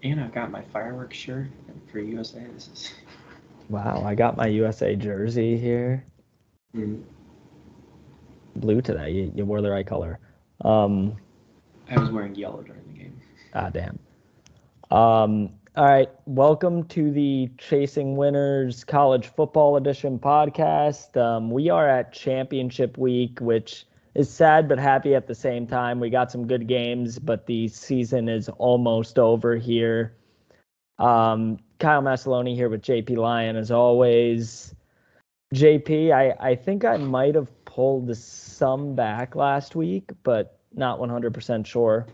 And I've got my fireworks shirt for USA. This is. Wow, I got my USA jersey here. Mm. Blue today. You wore the right color. Um, I was wearing yellow during the game. damn. All right. Welcome to the Chasing Winners College Football Edition podcast. We are at championship week, which is sad but happy at the same time. We got some good games, but the season is almost over here. Kyle Massaloni here with JP Lyon as always. JP, I think I might have pulled some back last week, but not 100% sure.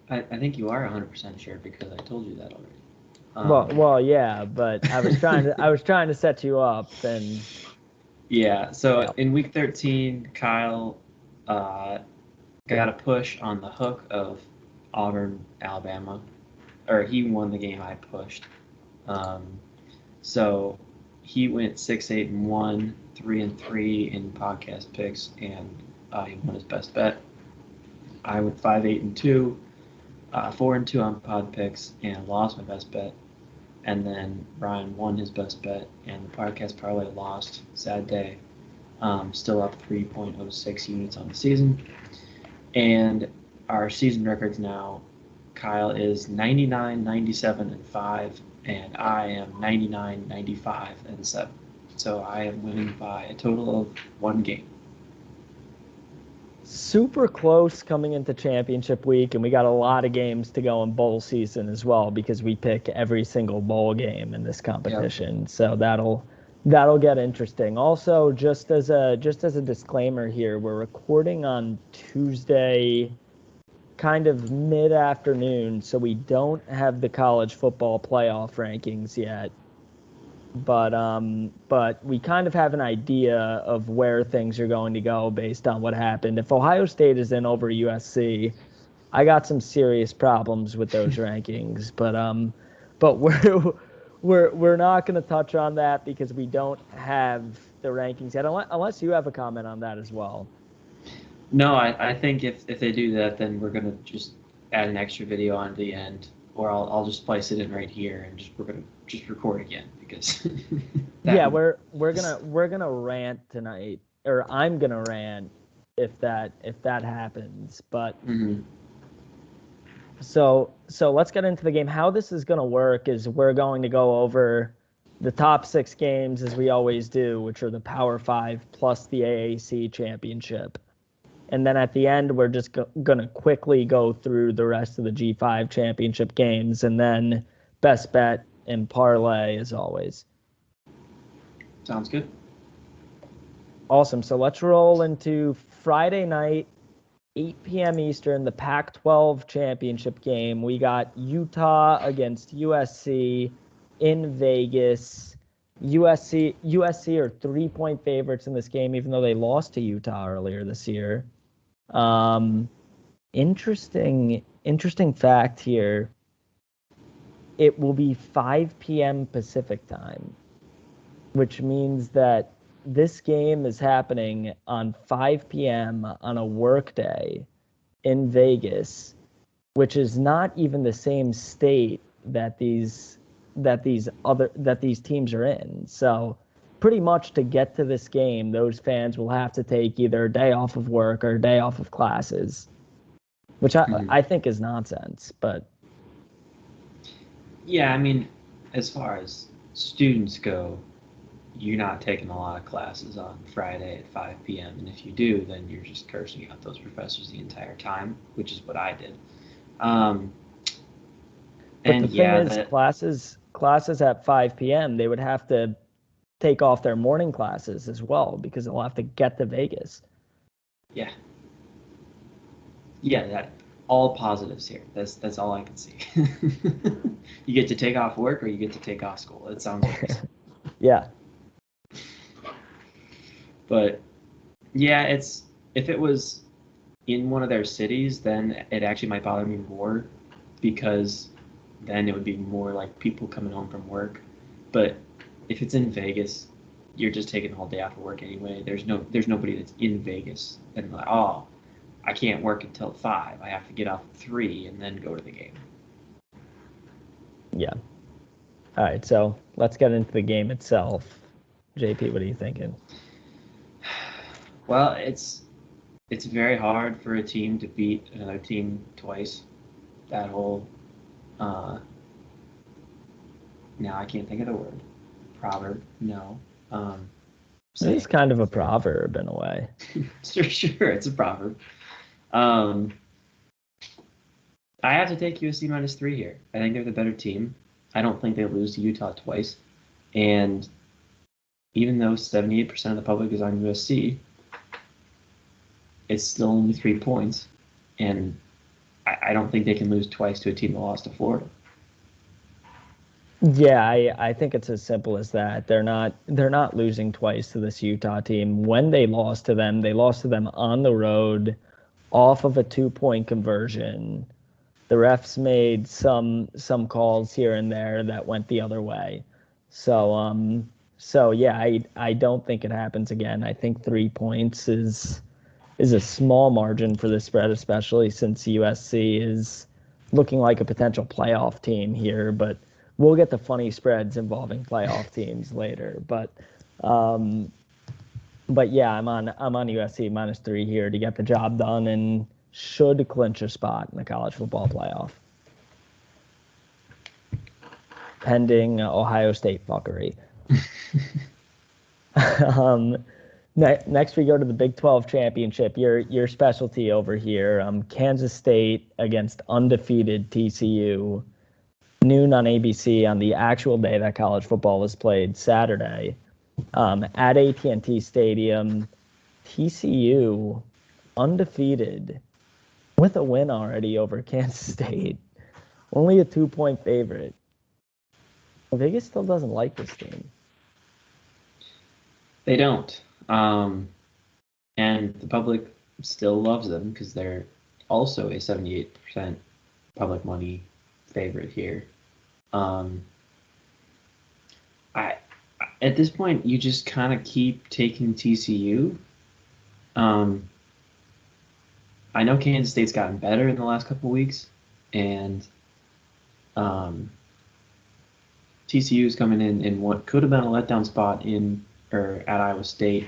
I think you are 100% sure because I told you that already. Well, yeah, but I was trying to set you up, and Yeah. So yeah. in week 13, Kyle got a push on the hook of Auburn, Alabama, or he won the game I pushed. So he went 6-8-1, 3-3 in podcast picks, and he won his best bet. I went 5-8-2, 4-2 on pod picks, and lost my best bet. And then Ryan won his best bet, and the podcast parlay lost. Sad day. Still up 3.06 units on the season. And our season records now, Kyle is 99, 97, and 5, and I am 99, 95, and 7. So I am winning by a total of 1 game. Super close coming into championship week, and we got a lot of games to go in bowl season as well because we pick every single bowl game in this competition. Yep. So that'll get interesting. Also, just as a disclaimer here, we're recording on Tuesday, kind of mid-afternoon, so we don't have the college football playoff rankings yet. But we kind of have an idea of where things are going to go based on what happened. If Ohio State is in over USC, I got some serious problems with those rankings. But we're not going to touch on that because we don't have the rankings yet, unless you have a comment on that as well. No, I think if they do that, then we're going to just add an extra video on the end, or I'll just place it in right here, and we're going to just record again because. We're gonna rant tonight, or I'm gonna rant if that happens. But so let's get into the game. How this is gonna work is we're going to go over the top 6 games as we always do, which are the Power 5 plus the AAC championship. And then at the end, we're just going to quickly go through the rest of the G5 championship games, and then best bet and parlay as always. Sounds good. Awesome. So let's roll into Friday night, 8 p.m. Eastern, the Pac-12 championship game. We got Utah against USC in Vegas. USC are 3-point favorites in this game, even though they lost to Utah earlier this year. Interesting fact here. It will be 5 p.m. Pacific time, which means that this game is happening on 5 p.m. on a work day in Vegas, which is not even the same state that these teams are in. So pretty much to get to this game, those fans will have to take either a day off of work or a day off of classes, which I think is nonsense. But yeah, I mean, as far as students go, you're not taking a lot of classes on Friday at 5 p.m. And if you do, then you're just cursing out those professors the entire time, which is what I did. But the thing is, classes at 5 p.m., they would have to take off their morning classes as well because they'll have to get to Vegas. Yeah. Yeah, that all positives here. That's all I can see. You get to take off work or you get to take off school. It sounds like Yeah. But yeah, if it was in one of their cities, then it actually might bother me more because then it would be more like people coming home from work. But if it's in Vegas, you're just taking all day off of work anyway. There's nobody that's in Vegas and like, oh, I can't work until 5. I have to get off at 3 and then go to the game. Yeah. All right, so let's get into the game itself. JP, what are you thinking? Well, it's very hard for a team to beat another team twice. That whole now I can't think of the word. Proverb, no. It's kind of a proverb in a way. Sure, it's a proverb. I have to take USC -3 here. I think they're the better team. I don't think they lose to Utah twice. And even though 78% of the public is on USC, it's still only 3 points. And I don't think they can lose twice to a team that lost to Florida. Yeah, I think it's as simple as that. They're not losing twice to this Utah team. When they lost to them on the road off of a 2-point conversion. The refs made some calls here and there that went the other way. So yeah, I don't think it happens again. I think 3 points is a small margin for the spread, especially since USC is looking like a potential playoff team here, but we'll get the funny spreads involving playoff teams later. But yeah, I'm on USC -3 here to get the job done and should clinch a spot in the college football playoff, pending Ohio State fuckery. Next, we go to the Big 12 championship. Your specialty over here, Kansas State against undefeated TCU. Noon on ABC on the actual day that college football was played, Saturday, at AT&T Stadium. TCU undefeated with a win already over Kansas State. Only a 2-point favorite. Vegas still doesn't like this team. They don't. And the public still loves them because they're also a 78% public money favorite here. At this point, you just kind of keep taking TCU. I know Kansas State's gotten better in the last couple of weeks, and TCU is coming in what could have been a letdown spot at Iowa State,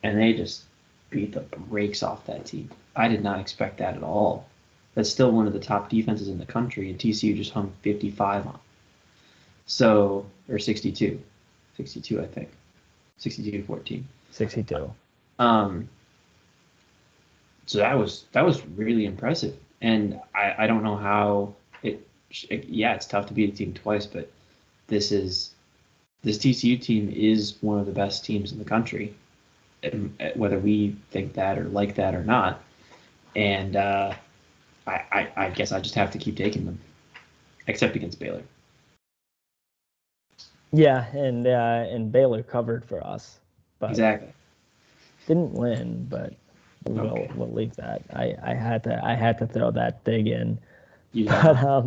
and they just beat the brakes off that team. I did not expect that at all. That's still one of the top defenses in the country, and TCU just hung 55 on. So, or 62, I think, 62-14. 62. So that was really impressive, and I don't know how it's tough to beat a team twice, but this TCU team is one of the best teams in the country, whether we think that or like that or not, and I guess I just have to keep taking them, except against Baylor. Yeah, and Baylor covered for us, but exactly didn't win, but. We'll leave that. I had to throw that dig in. Yeah.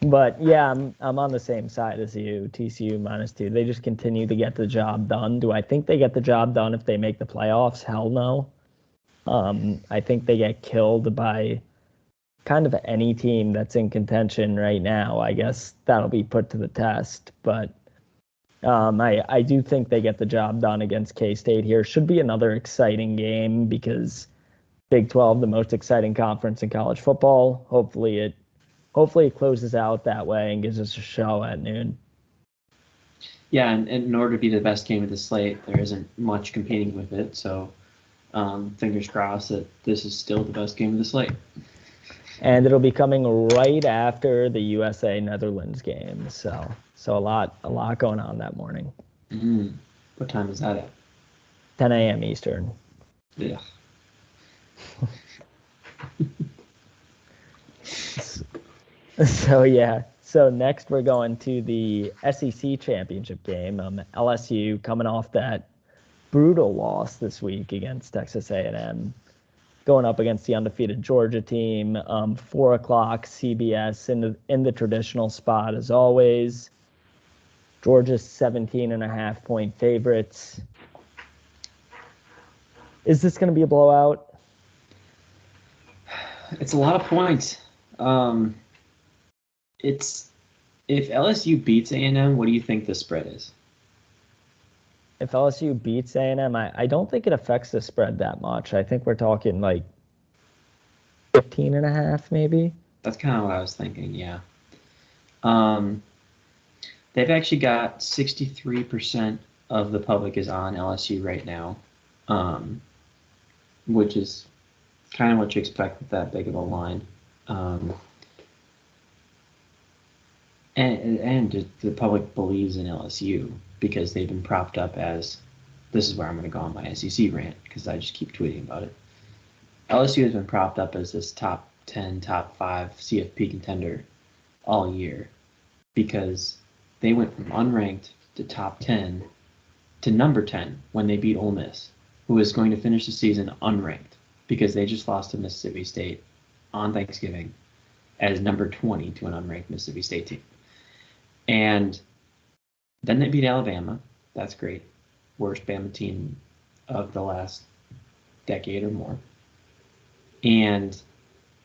But yeah, I'm on the same side as you. TCU -2. They just continue to get the job done. Do I think they get the job done if they make the playoffs? Hell no. I think they get killed by kind of any team that's in contention right now. I guess that'll be put to the test, but. I do think they get the job done against K-State here. Should be another exciting game because Big 12, the most exciting conference in college football. Hopefully it closes out that way and gives us a show at noon. Yeah, and in order to be the best game of the slate, there isn't much competing with it. So fingers crossed that this is still the best game of the slate. And it'll be coming right after the USA-Netherlands game. So a lot going on that morning. What time is that at? 10 a.m. Eastern. Yeah. So yeah. So next we're going to the SEC championship game. LSU coming off that brutal loss this week against Texas A&M. Going up against the undefeated Georgia team, 4 o'clock CBS in the traditional spot as always. Georgia's 17.5-point favorites. Is this going to be a blowout? It's a lot of points. It's If LSU beats A&M, what do you think the spread is? If LSU beats A&M, I don't think it affects the spread that much. I think we're talking like 15.5 maybe. That's kind of what I was thinking, yeah. Um, they've actually got 63% of the public is on LSU right now, which is kind of what you expect with that big of a line. And the public believes in LSU because they've been propped up as, this is where I'm going to go on my SEC rant because I just keep tweeting about it. LSU has been propped up as this top 10, top 5 CFP contender all year because they went from unranked to top 10 to number 10 when they beat Ole Miss, who is going to finish the season unranked because they just lost to Mississippi State on Thanksgiving as number 20 to an unranked Mississippi State team. And then they beat Alabama. That's great. Worst Bama team of the last decade or more. And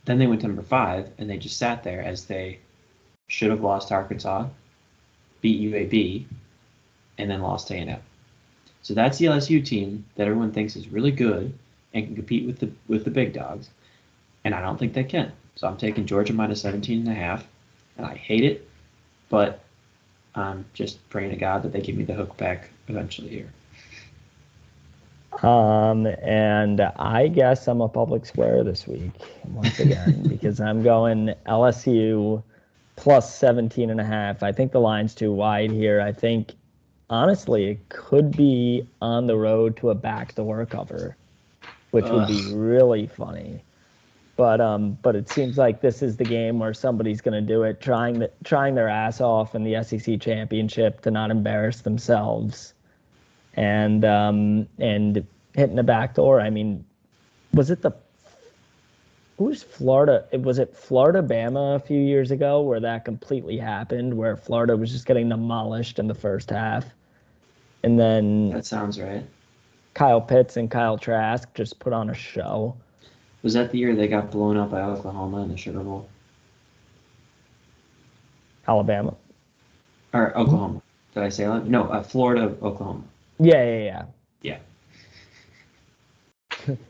then they went to number 5, and they just sat there as they should have lost to Arkansas, beat UAB, and then lost to A&M. So that's the LSU team that everyone thinks is really good and can compete with the big dogs. And I don't think they can. So I'm taking Georgia minus 17.5, and I hate it, but I'm just praying to God that they give me the hook back eventually here. And I guess I'm a public square this week once again because I'm going LSU plus 17.5. I think the line's too wide here. I think honestly it could be on the road to a backdoor cover, which would be really funny. But it seems like this is the game where somebody's going to do it, trying their ass off in the SEC championship to not embarrass themselves, and hitting the back door. I mean, who's Florida? Was it Florida Bama a few years ago where that completely happened, where Florida was just getting demolished in the first half, and then that sounds right. Kyle Pitts and Kyle Trask just put on a show. Was that the year they got blown up by Oklahoma in the Sugar Bowl? Alabama. Or Oklahoma. Did I say that? No, Florida, Oklahoma. Yeah. Yeah.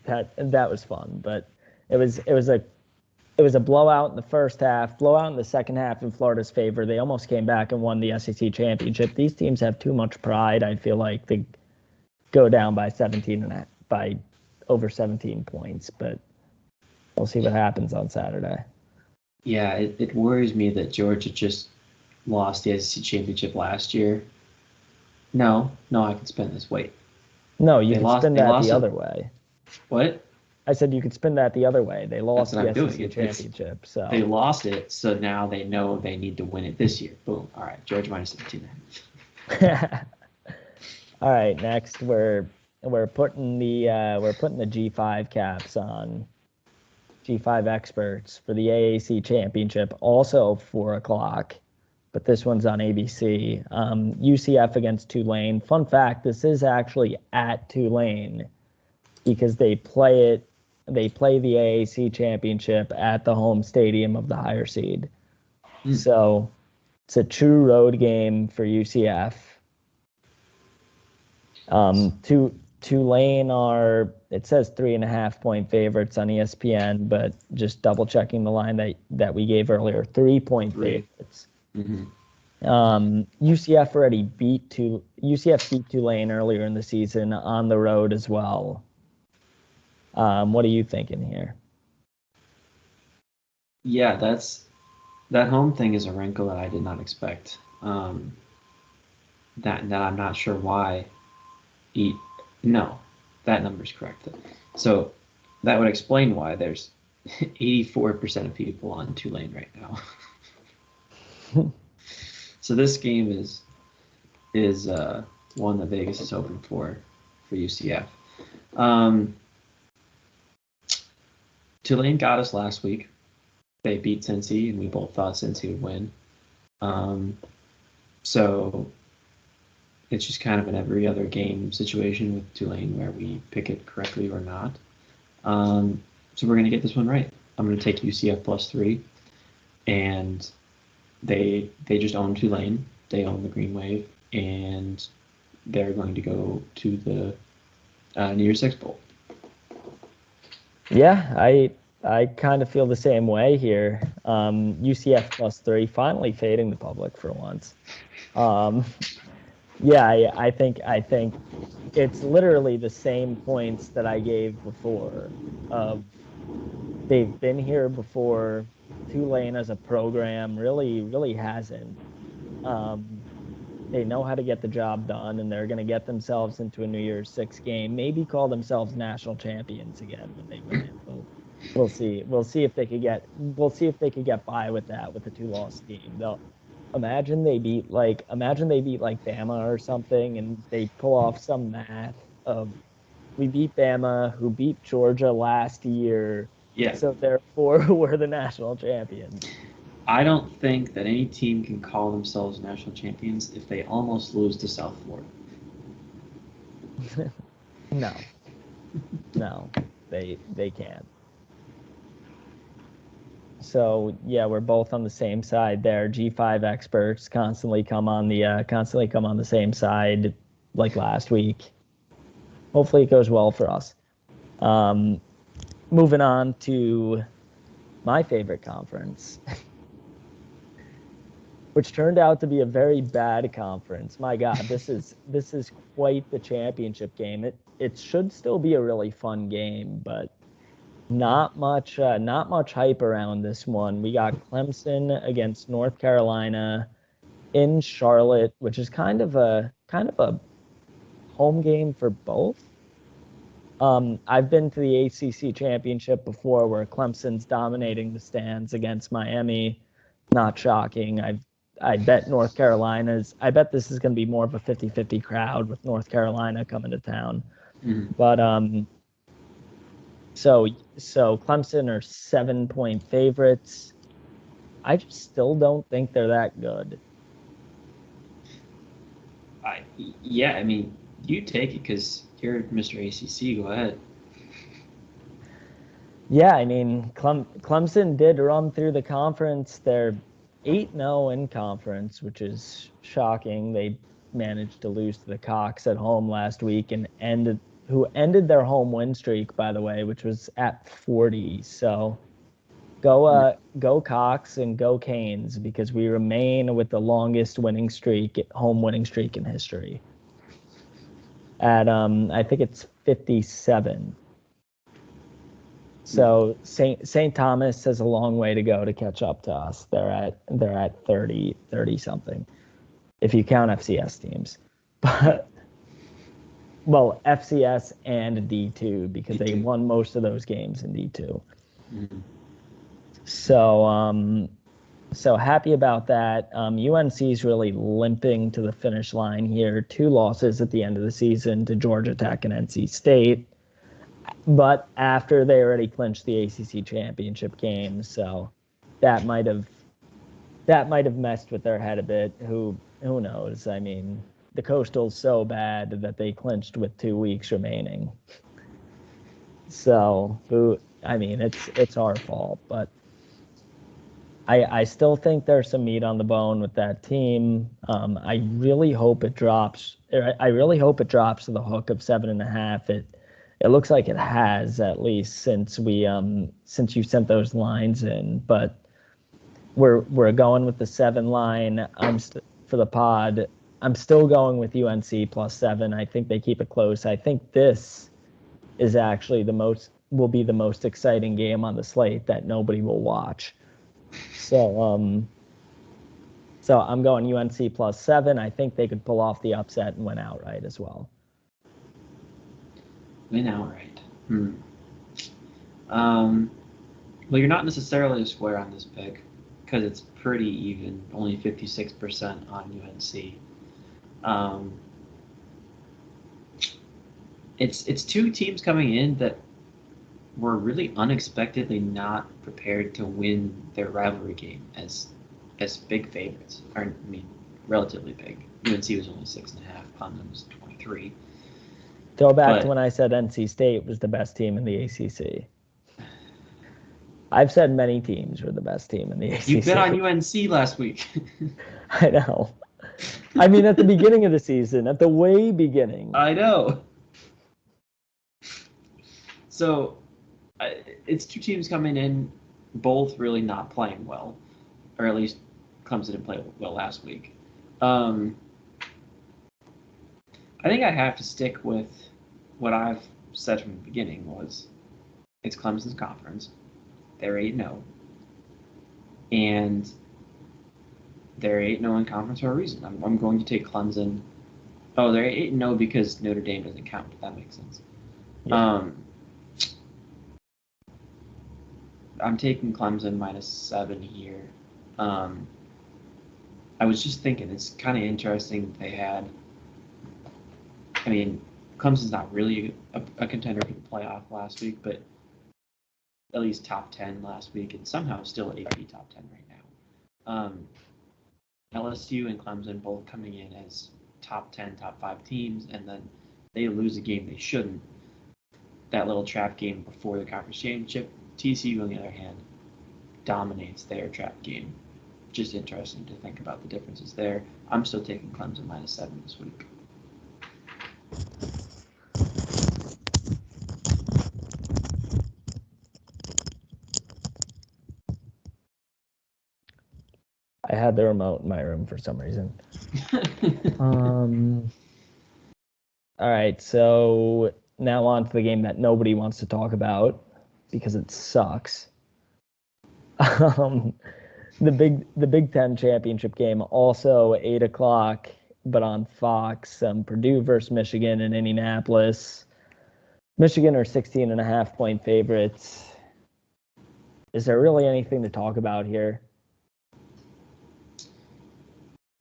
that was fun, but it was a blowout in the first half, blowout in the second half in Florida's favor. They almost came back and won the SEC championship. These teams have too much pride. I feel like they go down by by over 17 points, but we'll see what happens on Saturday. Yeah, it worries me that Georgia just lost the SEC championship last year. No, I can spin this. Wait. No, you can spin that the other way. What? I said you could spin that the other way. They lost the SEC championship. So they lost it, so now they know they need to win it this year. Boom. All right, Georgia minus 17.5. All right, next we're putting the G5 caps on. G5 experts for the AAC championship, also 4:00, but this one's on ABC. UCF against Tulane. Fun fact: this is actually at Tulane because they play the AAC championship at the home stadium of the higher seed. So it's a true road game for UCF. Tulane are, it says 3.5-point favorites on ESPN, but just double checking the line that we gave earlier, 3-point favorites. Mm-hmm. UCF beat Tulane earlier in the season on the road as well. What are you thinking here? Yeah, that home thing is a wrinkle that I did not expect. That I'm not sure why. No, that number's correct. So that would explain why there's 84% of people on Tulane right now. So this game is one that Vegas is hoping for UCF. Tulane got us last week. They beat Cincy, and we both thought Cincy would win. So it's just kind of an every other game situation with Tulane where we pick it correctly or not. So we're going to get this one right. I'm going to take UCF plus 3. And They just own Tulane. They own the Green Wave, and they're going to go to the New Year's Six Bowl. Yeah, I kind of feel the same way here. UCF +3, finally fading the public for once. Yeah, I think it's literally the same points that I gave before. Of they've been here before. Tulane as a program really hasn't. They know how to get the job done, and they're going to get themselves into a New Year's Six game. Maybe call themselves national champions again when they win it. We'll see. We'll see if they could get. We'll see if they could get by with that with a 2-loss team. They'll imagine they beat like Bama or something, and they pull off some math of we beat Bama, who beat Georgia last year. Yeah. So therefore, we're the national champions. I don't think that any team can call themselves national champions if they almost lose to South Florida. No, they can't. So yeah, we're both on the same side there. G5 experts constantly come on the same side like last week. Hopefully it goes well for us. Moving on to my favorite conference, which turned out to be a very bad conference. My God, this is quite the championship game. It should still be a really fun game, but not much hype around this one. We got Clemson against North Carolina in Charlotte, which is kind of a home game for both. I've been to the ACC championship before, where Clemson's dominating the stands against Miami. Not shocking. I bet I bet this is going to be more of a 50-50 crowd with North Carolina coming to town. Mm-hmm. But so Clemson are 7-point favorites. I just still don't think they're that good. Yeah, I mean, you take it because you're Mr. ACC. Go ahead. Yeah, I mean, Clemson did run through the conference. They're 8-0 in conference, which is shocking. They managed to lose to the Cox at home last week and ended their home win streak, by the way, which was at 40. So go Cox and go Canes, because we remain with the longest home winning streak in history. At I think it's 57. So St. Thomas has a long way to go to catch up to us. They're at 30 something, if you count FCS teams. But well, FCS and D2, because they won most of those games in D2. Mm-hmm. So happy about that. UNC's really limping to the finish line here. 2 losses at the end of the season to Georgia Tech and NC State, but after they already clinched the ACC championship game, so that might have messed with their head a bit. Who knows? I mean, the Coastal's so bad that they clinched with 2 weeks remaining. So, I mean, it's our fault, but I still think there's some meat on the bone with that team. I really hope it drops. I really hope it drops to the hook of 7.5. It looks like it has, at least since you sent those lines in. But we're going with the 7 line. For the pod, I'm still going with UNC +7. I think they keep it close. I think this is actually will be the most exciting game on the slate that nobody will watch. So I'm going UNC +7. I think they could pull off the upset and win outright as well. Win outright. Well, you're not necessarily a square on this pick because it's pretty even. Only 56% on UNC. It's 2 teams coming in that were really unexpectedly not prepared to win their rivalry game as big favorites. Or, I mean, relatively big. UNC was only 6.5. Putnam was 23. Go back to when I said NC State was the best team in the ACC. I've said many teams were the best team in the ACC. You bet on UNC last week. I know. I mean, at the beginning of the season, at the way beginning. I know. So, it's two teams coming in, both really not playing well, or at least Clemson didn't play well last week. I think I have to stick with what I've said from the beginning was it's Clemson's conference. They're 8-0. And they're 8-0 in conference for a reason. I'm going to take Clemson. Oh, they're 8-0 because Notre Dame doesn't count. That makes sense. Yeah. I'm taking Clemson -7 here. I was just thinking it's kind of interesting that they had. I mean, Clemson's not really a contender for the playoff last week, but at least top 10 last week, and somehow still AP top 10 right now. LSU and Clemson both coming in as top 10, top 5 teams, and then they lose a game they shouldn't. That little trap game before the conference championship. TCU, on the other hand, dominates their trap game. Just interesting to think about the differences there. I'm still taking Clemson -7 this week. I had the remote in my room for some reason. All right, so now on to the game that nobody wants to talk about because it sucks. The Big Ten championship game, also 8 o'clock, but on Fox. Purdue versus Michigan in Indianapolis. Michigan are 16.5-point favorites. Is there really anything to talk about here?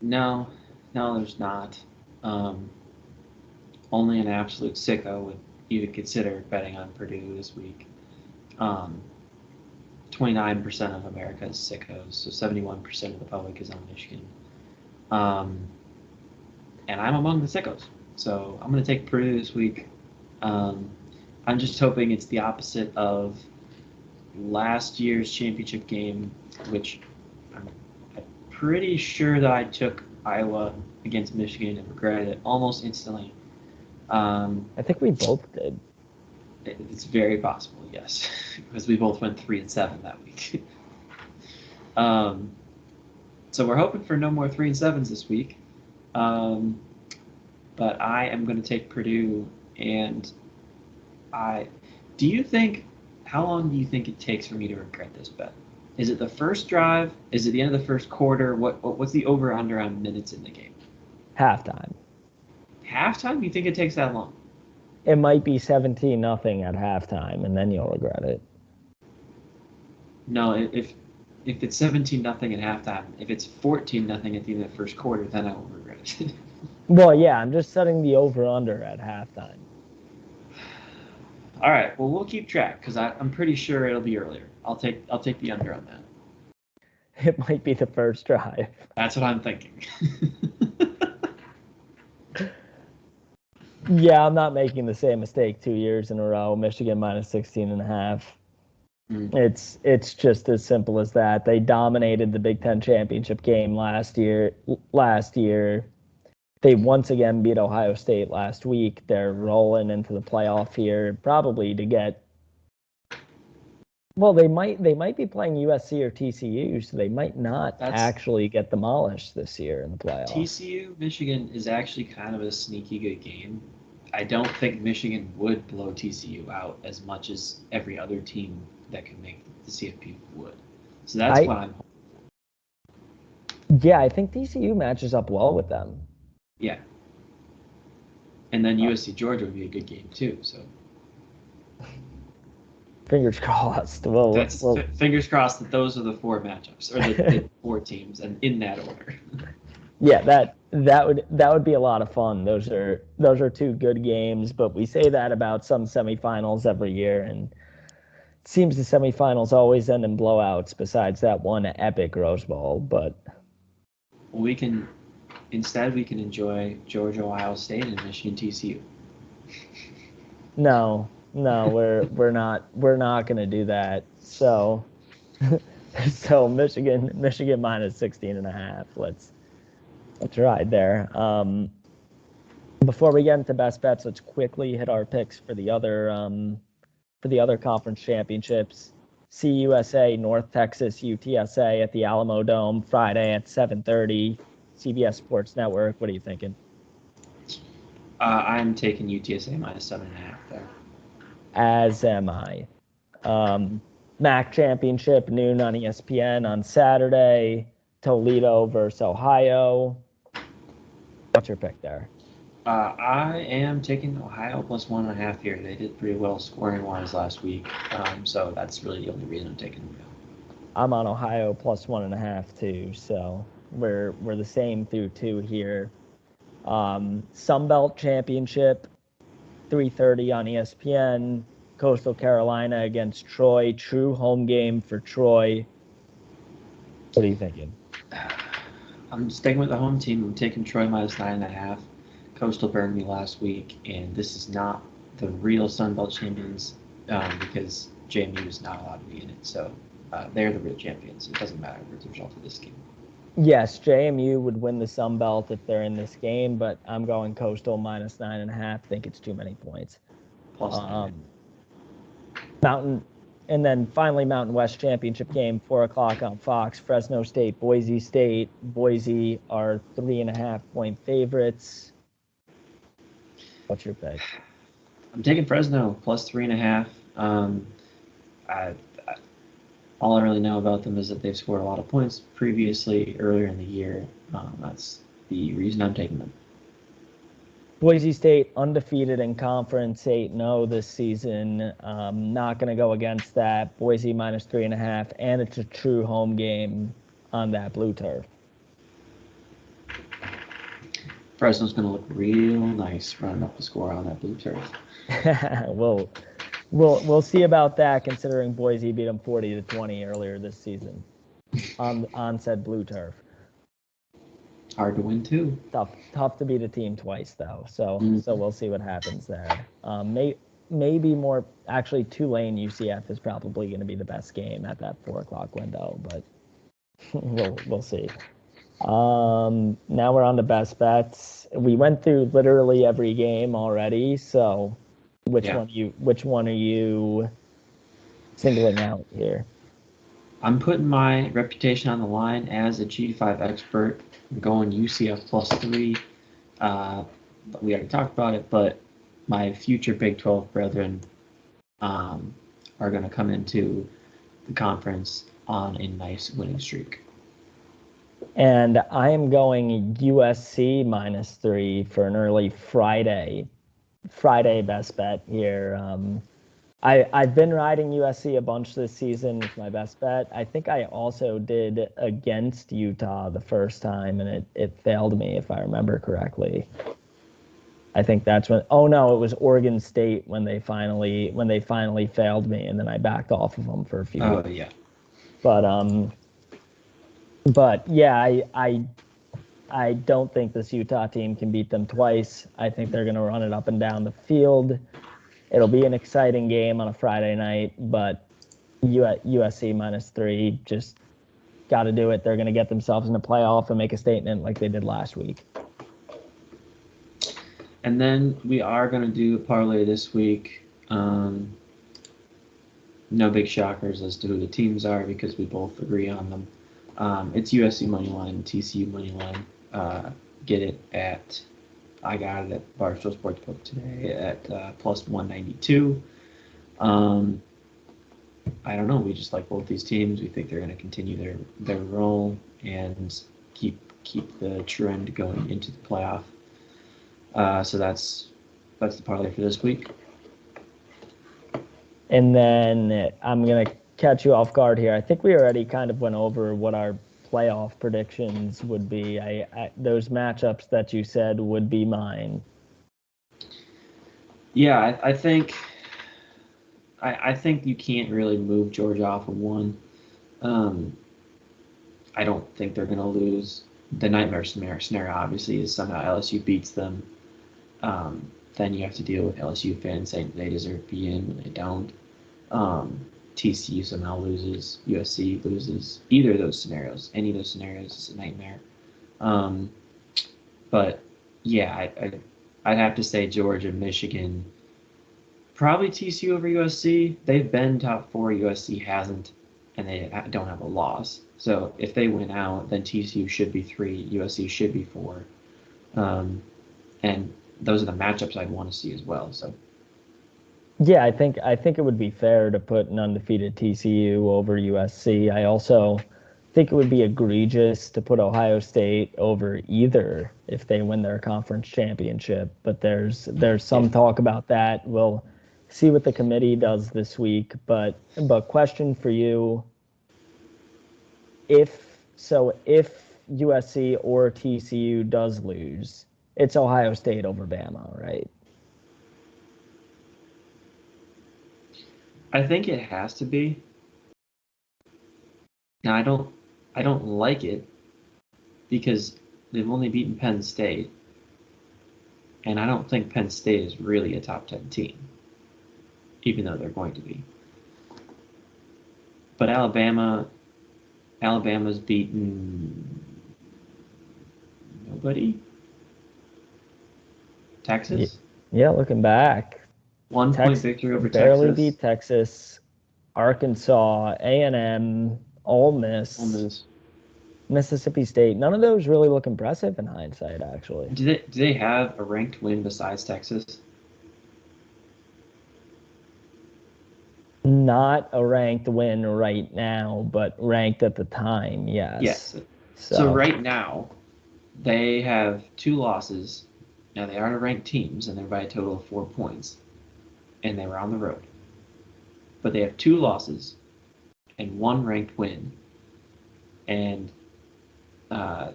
No, there's not. Only an absolute sicko would even consider betting on Purdue this week. 29% of America is sickos, so 71% of the public is on Michigan. And I'm among the sickos, so I'm going to take Purdue this week. I'm just hoping it's the opposite of last year's championship game, which I'm pretty sure that I took Iowa against Michigan and regretted it almost instantly. I think we both did. It's very possible, yes, because we both went 3-7 that week. So we're hoping for no more 3-7s this week. But I am going to take Purdue, and how long do you think it takes for me to regret this bet? Is it the first drive? Is it the end of the first quarter? What's the over/under on minutes in the game? Halftime. Halftime? You think it takes that long? It might be 17-0 at halftime, and then you'll regret it. No, if it's 17-0 at halftime, if it's 14-0 at the end of the first quarter, then I will regret it. Well, yeah, I'm just setting the over/under at halftime. All right, well, we'll keep track because I'm pretty sure it'll be earlier. I'll take the under on that. It might be the first drive. That's what I'm thinking. Yeah, I'm not making the same mistake 2 years in a row. Michigan -16.5. It's just as simple as that. They dominated the Big Ten championship game last year. They once again beat Ohio State last week. They're rolling into the playoff here, probably to get. Well, they might be playing USC or TCU, so they might not actually get demolished this year in the playoffs. TCU, Michigan is actually kind of a sneaky good game. I don't think Michigan would blow TCU out as much as every other team that can make the CFB would. So that's what I'm hoping for. Yeah, I think TCU matches up well with them. Yeah. And then USC Georgia would be a good game too. So fingers crossed. Fingers crossed that those are the 4 matchups, or the 4 teams, and in that order. Yeah, that would be a lot of fun. Those are 2 good games, but we say that about some semifinals every year, and it seems the semifinals always end in blowouts. Besides that one epic Rose Bowl, but we can enjoy Georgia, Ohio State, and Michigan, TCU. No, we're not going to do that. So So Michigan minus 16.5. Let's ride there. Before we get into best bets, let's quickly hit our picks for the other conference championships. CUSA, North Texas, UTSA at the Alamo Dome Friday at 7:30. CBS Sports Network. What are you thinking? I'm taking UTSA minus 7.5 there. As am I. MAC Championship, noon on ESPN on Saturday. Toledo versus Ohio. What's your pick there? I am taking Ohio plus 1.5 here. They did pretty well scoring wise last week, so that's really the only reason I'm taking them. I'm on Ohio plus 1.5 too, so we're the same through 2 here. Sun Belt Championship, 3:30 on ESPN. Coastal Carolina against Troy. True home game for Troy. What are you thinking? I'm sticking with the home team. I'm taking Troy minus 9.5. Coastal burned me last week, and this is not the real Sun Belt champions because JMU is not allowed to be in it. So they're the real champions. It doesn't matter what the result of this game. Yes, JMU would win the Sun Belt if they're in this game, but I'm going Coastal minus 9.5. Think it's too many points. Plus 9. Mountain, and then finally Mountain West Championship game, 4:00 on Fox. Fresno State, Boise State. Boise are 3.5-point favorites. What's your pick? I'm taking Fresno plus 3.5. All I really know about them is that they've scored a lot of points previously earlier in the year. That's the reason I'm taking them. Boise State undefeated in conference, 8-0 this season. Not going to go against that. Boise minus 3.5, and it's a true home game on that blue turf. Fresno's going to look real nice running up the score on that blue turf. We'll see about that, considering Boise beat them 40-20 earlier this season on said blue turf. Hard to win too. Tough to beat a team twice though. So we'll see what happens there. Maybe more. Actually, Tulane UCF is probably going to be the best game at that 4:00 window, but we'll see. Now we're on to best bets. We went through literally every game already. So which one are you singling out here? I'm putting my reputation on the line as a G5 expert. I'm going UCF plus 3. We already talked about it, but my future Big 12 brethren are going to come into the conference on a nice winning streak. And I am going USC minus 3 for an early Friday best bet here. I've been riding USC a bunch this season with my best bet. I think I also did against Utah the first time, and it failed me, if I remember correctly. I think that's when. Oh no, it was Oregon State when they finally failed me, and then I backed off of them for a few weeks. Oh yeah. But yeah, I don't think this Utah team can beat them twice. I think they're going to run it up and down the field. It'll be an exciting game on a Friday night, but USC minus 3, just got to do it. They're going to get themselves in the playoff and make a statement like they did last week. And then we are going to do a parlay this week. No big shockers as to who the teams are because we both agree on them. It's USC moneyline, TCU moneyline. Get it at, I got it at Barstool Sportsbook today at plus 192. I don't know. We just like both these teams. We think they're going to continue their role and keep the trend going into the playoff. So that's the parlay for this week. And then I'm going to catch you off guard here. I think we already kind of went over what our playoff predictions would be. Those matchups that you said would be mine. Yeah, I think you can't really move Georgia off of one. I don't think they're going to lose. The nightmare scenario obviously is somehow LSU beats them. Then you have to deal with LSU fans saying they deserve to be in when they don't. TCU somehow loses, USC loses, either of those scenarios. Any of those scenarios is a nightmare. But yeah, I'd have to say Georgia, Michigan, probably TCU over USC. They've been top 4. USC hasn't, and they don't have a loss. So if they win out, then TCU should be 3, USC should be 4. And those are the matchups I'd want to see as well. So yeah, I think it would be fair to put an undefeated TCU over USC. I also think it would be egregious to put Ohio State over either if they win their conference championship. But there's some talk about that. We'll see what the committee does this week. But question for you: if USC or TCU does lose, it's Ohio State over Bama, right? I think it has to be. Now I don't like it because they've only beaten Penn State, and I don't think Penn State is really a top 10 team, even though they're going to be. But Alabama's beaten nobody. Texas? Yeah, looking back. 1 point victory over barely Texas. Beat Texas, Arkansas, A&M, Ole Miss, Mississippi State. None of those really look impressive in hindsight, actually. Do they have a ranked win besides Texas? Not a ranked win right now, but ranked at the time, yes. Yes. So right now, they have 2 losses. Now, they are ranked teams, and they're by a total of 4 points. And they were on the road. But they have 2 losses and 1 ranked win. And Ohio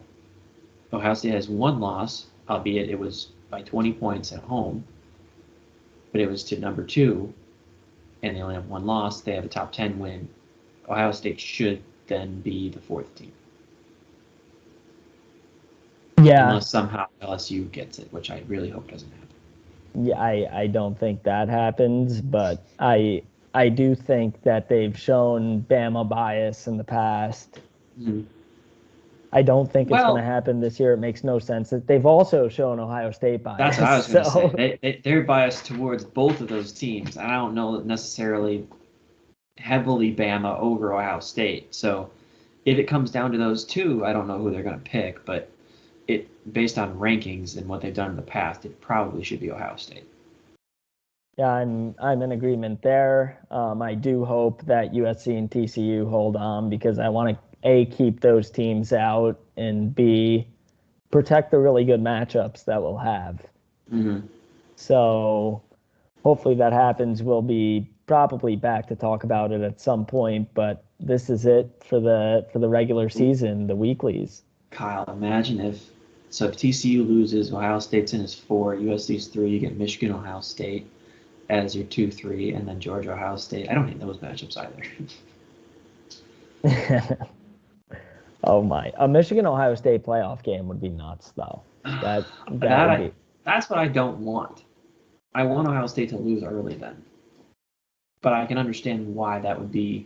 State has 1 loss, albeit it was by 20 points at home. But it was to number 2, and they only have 1 loss. They have a top 10 win. Ohio State should then be the 4th team. Yeah. Unless somehow LSU gets it, which I really hope doesn't happen. Yeah, I don't think that happens, but I do think that they've shown Bama bias in the past. Mm-hmm. I don't think it's going to happen this year. It makes no sense. They've also shown Ohio State bias. That's what I was going to say. They're biased towards both of those teams. I don't know necessarily heavily Bama over Ohio State. So if it comes down to those 2, I don't know who they're going to pick, but based on rankings and what they've done in the past, it probably should be Ohio State. Yeah, I'm in agreement there. I do hope that USC and TCU hold on because I want to A, keep those teams out, and B, protect the really good matchups that we'll have. Mm-hmm. So hopefully that happens. We'll be probably back to talk about it at some point, but this is it for the regular season, the weeklies. Kyle, imagine if TCU loses, Ohio State's in as 4, USC's 3, you get Michigan, Ohio State as your 2-3, and then Georgia, Ohio State. I don't hate those matchups either. Oh my! A Michigan Ohio State playoff game would be nuts, though. That's what I don't want. I want Ohio State to lose early then, but I can understand why that would be.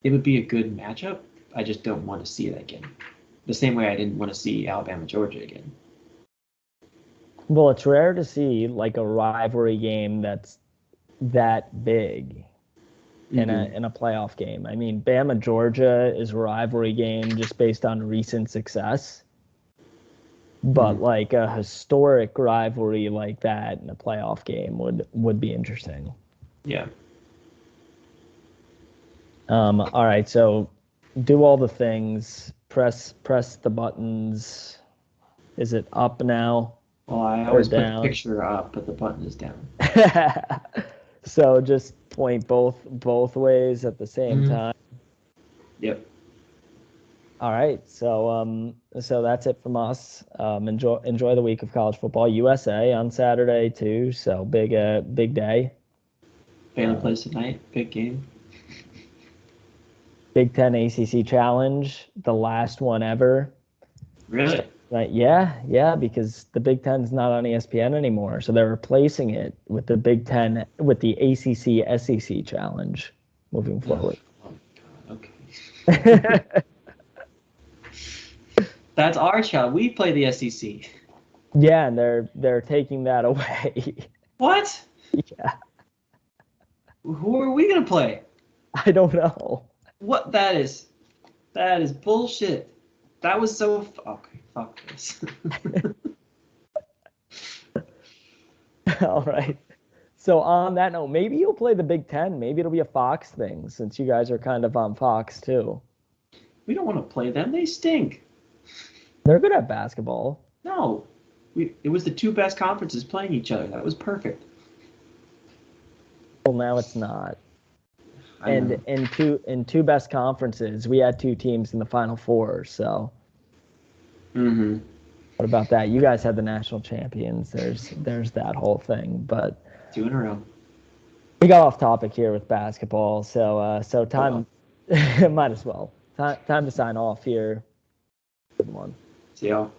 It would be a good matchup. I just don't want to see it again. The same way I didn't want to see Alabama Georgia again. Well, it's rare to see like a rivalry game that's that big. In a playoff game. I mean, Bama Georgia is a rivalry game just based on recent success. But like a historic rivalry like that in a playoff game would be interesting. Yeah. All right, so do all the things. Press the buttons. Is it up now? Well, I always put the picture up, but the button is down. So just point both ways at the same time. Yep. All right. So that's it from us. Enjoy the week of college football. USA on Saturday too. So big day. Baylor plays tonight. Big game. Big Ten ACC Challenge, the last one ever. Really? Right. Yeah, because the Big Ten's not on ESPN anymore, so they're replacing it with the Big Ten with the ACC SEC Challenge moving forward. Okay. That's our child. We play the SEC. Yeah, and they're taking that away. What? Yeah. Who are we gonna play? I don't know. What? That is bullshit. That was so. Okay, fuck this. All right. So on that note, maybe you'll play the Big Ten. Maybe it'll be a Fox thing since you guys are kind of on Fox too. We don't want to play them. They stink. They're good at basketball. No. It was the two best conferences playing each other. That was perfect. Well, now it's not. And in two best conferences, we had two teams in the Final Four. So. Mm-hmm. What about that? You guys had the national champions. There's that whole thing, but 2 in a row. We got off topic here with basketball, so time might as well time to sign off here. Good one. See y'all.